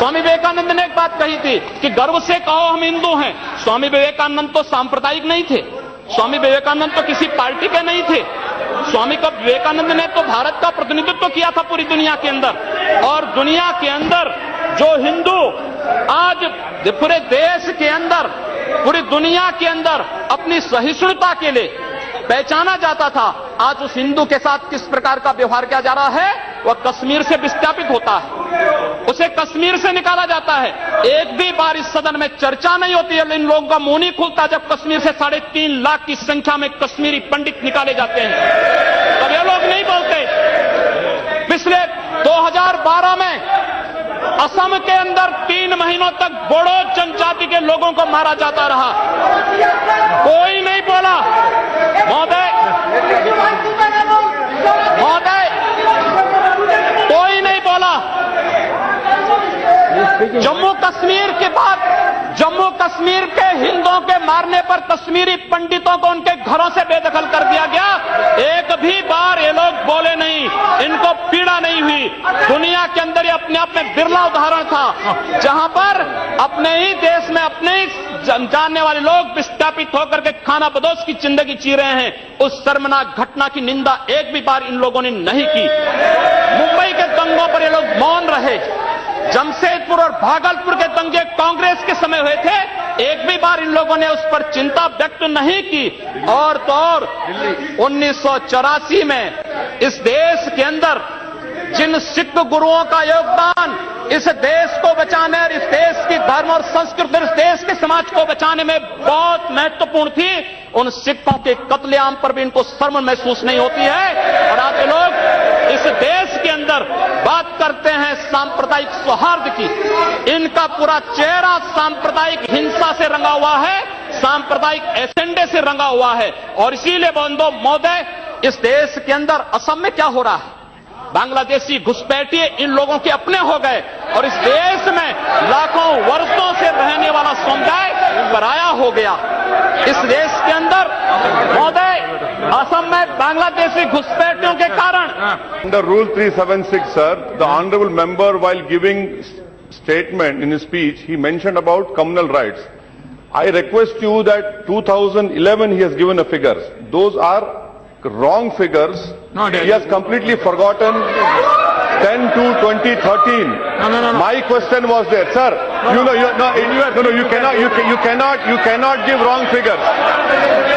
स्वामी विवेकानंद ने एक बात कही थी कि गर्व से कहो हम हिंदू हैं। स्वामी विवेकानंद तो सांप्रदायिक नहीं थे, स्वामी विवेकानंद तो किसी पार्टी के नहीं थे। स्वामी विवेकानंद ने तो भारत का प्रतिनिधित्व किया था पूरी दुनिया के अंदर, और दुनिया के अंदर जो हिंदू आज पूरे देश के अंदर, पूरी दुनिया के अंदर अपनी सहिष्णुता के लिए पहचाना जाता था, आज उस हिंदू के साथ किस प्रकार का व्यवहार किया जा रहा है, वह कश्मीर से विस्थापित होता है, उसे कश्मीर से निकाला जाता है। एक भी बार इस सदन में चर्चा नहीं होती है, इन लोगों का मुंह नहीं खुलता जब कश्मीर से 3.5 लाख की संख्या में कश्मीरी पंडित निकाले जाते हैं, तब ये लोग नहीं बोलते। पिछले 2012 में असम के अंदर 3 महीनों तक बोडो जनजाति के लोगों को मारा जाता रहा, कोई नहीं बोला। महोदय, कोई नहीं बोला। जम्मू कश्मीर के बाद जम्मू कश्मीर के हिंदुओं के मारने पर कश्मीरी पंडितों को उनके घरों से बेदखल कर दिया गया, एक भी बार ये लोग बोले नहीं, इनको पीड़ा नहीं हुई। दुनिया के अंदर ये अपने आप में बिरला उदाहरण था जहां पर अपने ही देश में अपने ही जानने वाले लोग विस्थापित होकर के खाना बदोश की जिंदगी जी रहे हैं। उस शर्मनाक घटना की निंदा एक भी बार इन लोगों ने नहीं की। मुंबई के दंगों पर ये लोग मौन रहे, जमशेदपुर और भागलपुर के दंगे कांग्रेस के समय हुए थे, एक भी बार इन लोगों ने उस पर चिंता व्यक्त नहीं की। और तो और 1984 में इस देश के अंदर जिन सिख गुरुओं का योगदान इस देश को बचाने और इस देश की धर्म और संस्कृति, इस देश के समाज को बचाने में बहुत महत्वपूर्ण थी, उन सिखों के कत्लेआम पर भी इनको शर्म महसूस नहीं होती है। और आज ये लोग इस देश के अंदर बात करते हैं सांप्रदायिक सौहार्द की, इनका पूरा चेहरा सांप्रदायिक हिंसा से रंगा हुआ है, सांप्रदायिक एजेंडे से रंगा हुआ है। और इसीलिए बंधु महोदय, इस देश के अंदर असम में क्या हो रहा है, बांग्लादेशी घुसपैठिए इन लोगों के अपने हो गए और इस देश में लाखों वर्षों से रहने वाला समुदाय पराया हो गया। इस देश के अंदर महोदय, असम में बांग्लादेशी घुसपैठियों के कारण Under Rule 376, sir, the honourable member, while giving statement in his speech, he mentioned about communal rights. I request you that 2011 he has given a figures. Those are wrong figures. No, he has completely forgotten 10 to 2013. No. My question was there, sir. You cannot give wrong figures.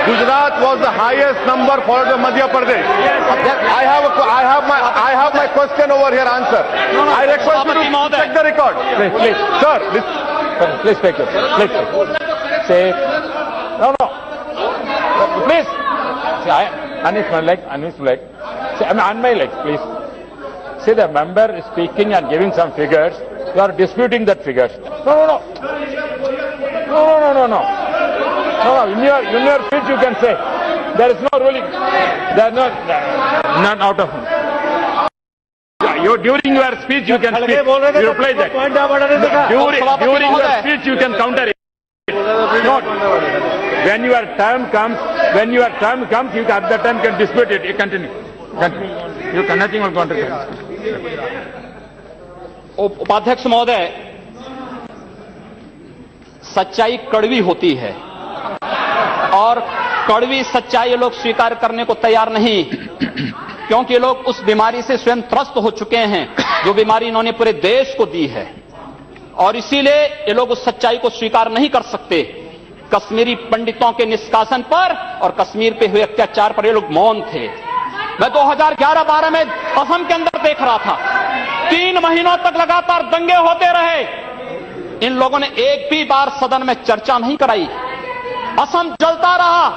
Gujarat was the highest number followed by Madhya Pradesh. I have my question over here. Answer. I request you to check the record. Please. Sir, Please take it. Please. Say. No. Please. See, unmute my leg. See, on my leg, please. See, the member is speaking and giving some figures. You are disputing that figures. No. In your speech you can say. There is no ruling. There is not out of. During your speech you can speak. You reply that. During your speech you can counter it. Not. When your time comes, you at that time can dispute it. You continue. You can nothing will contribute. उपाध्यक्ष महोदय, सच्चाई कड़वी होती है और कड़वी सच्चाई ये लोग स्वीकार करने को तैयार नहीं, क्योंकि लोग उस बीमारी से स्वयं त्रस्त हो चुके हैं जो बीमारी इन्होंने पूरे देश को दी है, और इसीलिए ये लोग उस सच्चाई को स्वीकार नहीं कर सकते। कश्मीरी पंडितों के निष्कासन पर और कश्मीर पे हुए अत्याचार पर ये लोग मौन थे। मैं 2011-12 में असम के अंदर देख रहा था, 3 महीनों तक लगातार दंगे होते रहे, इन लोगों ने एक भी बार सदन में चर्चा नहीं कराई, असम जलता रहा।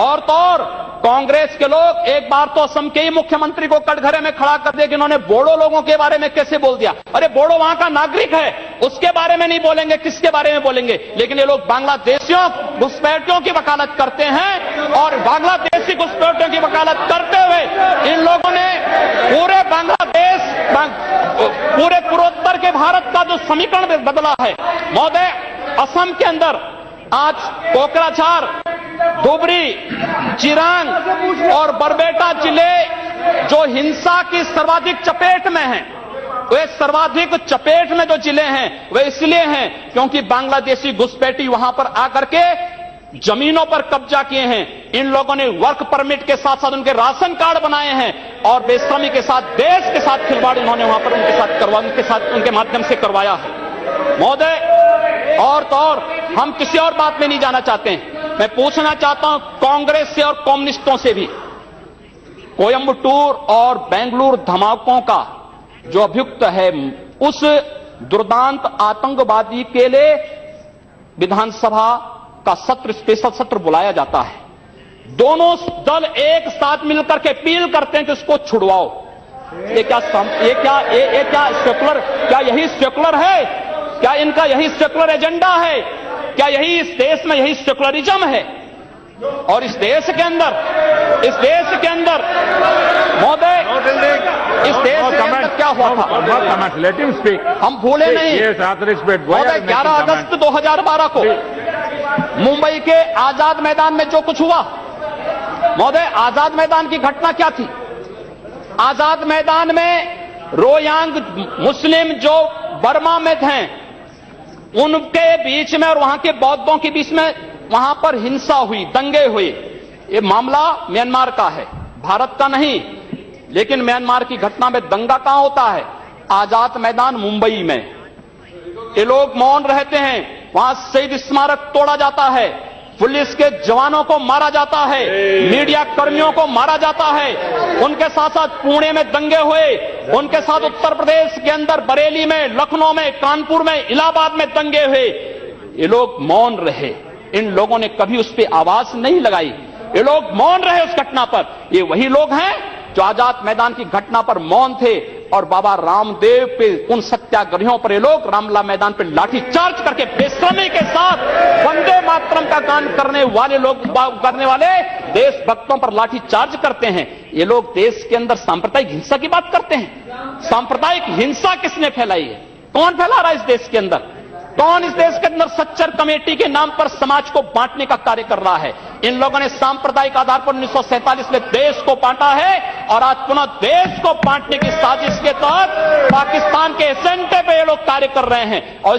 और तो और कांग्रेस के लोग एक बार तो असम के ही मुख्यमंत्री को कटघरे में खड़ा कर दिया कि इन्होंने बोडो लोगों के बारे में कैसे बोल दिया। अरे बोडो वहां का नागरिक है, उसके बारे में नहीं बोलेंगे, किसके बारे में बोलेंगे? लेकिन ये लोग बांग्लादेशियों घुसपैठियों की वकालत करते हैं, और बांग्लादेशी घुसपैठियों की वकालत करते हुए इन लोगों ने पूरे बांग्लादेश, पूरे पूर्वोत्तर के भारत का जो समीकरण बदला है। महोदय, असम के अंदर आज कोकराझार, धुबरी, चिरांग और बरबेटा जिले जो हिंसा की सर्वाधिक चपेट में हैं, वे सर्वाधिक चपेट में जो जिले हैं वे इसलिए हैं क्योंकि बांग्लादेशी घुसपैठी वहां पर आकर के जमीनों पर कब्जा किए हैं। इन लोगों ने वर्क परमिट के साथ साथ उनके राशन कार्ड बनाए हैं और बेशर्मी के साथ देश के साथ खिलवाड़ उन्होंने वहां पर उनके माध्यम से करवाया है। महोदय, और तो और हम किसी और बात में नहीं जाना चाहते हैं। मैं पूछना चाहता हूं कांग्रेस से और कम्युनिस्टों से भी, कोयंबटूर और बेंगलुरु धमाकों का जो अभियुक्त है, उस दुर्दांत आतंकवादी के लिए विधानसभा का स्पेशल सत्र बुलाया जाता है। दोनों दल एक साथ मिलकर के अपील करते हैं कि उसको छुड़वाओ। ये क्या सेकुलर, क्या यही सेकुलर है? क्या इनका यही सेकुलर एजेंडा है? क्या यही इस देश में यही सेकुलरिज्म है? और इस देश के अंदर महोदय, इस देश के अंदर क्या हुआ था? Let him speak. हम भूले नहीं महोदय, 11 अगस्त 2012 को मुंबई के आजाद मैदान में जो कुछ हुआ, महोदय, आजाद मैदान की घटना क्या थी? आजाद मैदान में रोयांग मुस्लिम जो बर्मा में थे उनके बीच में और वहां के बौद्धों के बीच में वहां पर हिंसा हुई, दंगे हुए। ये मामला म्यांमार का है, भारत का नहीं। लेकिन म्यांमार की घटना में दंगा कहां होता है? आजाद मैदान मुंबई में। ये लोग मौन रहते हैं, वहां शहीद स्मारक तोड़ा जाता है, पुलिस के जवानों को मारा जाता है, मीडिया कर्मियों को मारा जाता है। उनके साथ साथ पुणे में दंगे हुए, उनके साथ उत्तर प्रदेश के अंदर बरेली में, लखनऊ में, कानपुर में, इलाहाबाद में दंगे हुए। ये लोग मौन रहे, इन लोगों ने कभी उस पर आवाज नहीं लगाई। ये लोग मौन रहे उस घटना पर। ये वही लोग हैं जो आजाद मैदान की घटना पर मौन थे और बाबा रामदेव पे, उन सत्याग्रहियों पर ये लोग रामलला मैदान पे लाठी चार्ज करके बेशर्मी के साथ वंदे मातरम का गान करने वाले देशभक्तों पर लाठी चार्ज करते हैं। ये लोग देश के अंदर सांप्रदायिक हिंसा की बात करते हैं। सांप्रदायिक हिंसा किसने फैलाई है? कौन फैला रहा है इस देश के अंदर? कौन इस देश के अंदर सच्चर कमेटी के नाम पर समाज को बांटने का कार्य कर रहा है? इन लोगों ने सांप्रदायिक आधार पर 1947 में देश को बांटा है और आज पुनः देश को बांटने की साजिश के तहत पाकिस्तान के एजेंडे पे ये लोग कार्य कर रहे हैं। और